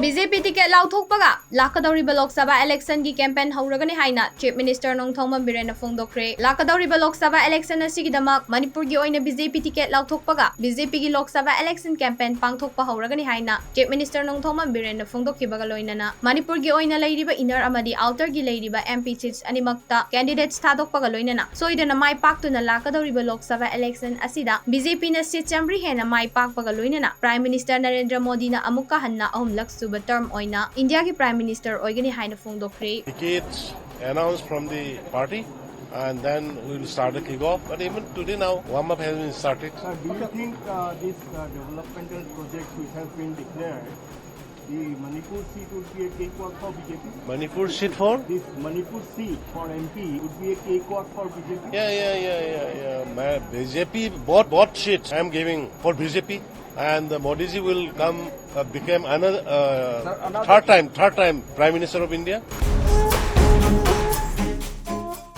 BJP ticket Laothokpaga LAKKADOURIBA Lok-Sabha election gi campaign Houragani Haina Chief Minister NONGTHOMBAM Biren PHONGDOKHRE LAKKADOURIBA Lok-Sabha election asigidamak Manipur gi oina BJP ticket Laothokpaga BJP gi Lok-Sabha election campaign pangthokpa Houragani Haina Chief Minister NONGTHOMBAM Biren PHONGDOKHIBAga loinana Manipur gi oina leiriba inner amadi outer gi leiriba MP seats animakta candidates thadokpaga loinana soidana mai paktuna LAKKADOURIBA Lok-Sabha election asida BJP na seat chamri hena mai pakpaga loinana Prime Minister Narendra Modi na amukka hanna ahumlak suba term oina India ki Prime Minister Houragani Haina PHONGDOKHRE Tickets announced from the party and then we will start the kick-off. But even today now, warm-up has been started. Sir, do you think this developmental project which has been declared, the Manipur seat would be a cakewalk for BJP? Manipur seat for? This Manipur seat for MP would be a cakewalk for BJP? Yeah. BJP bought seats I am giving for BJP. And Modi ji will become another third time Prime Minister of India.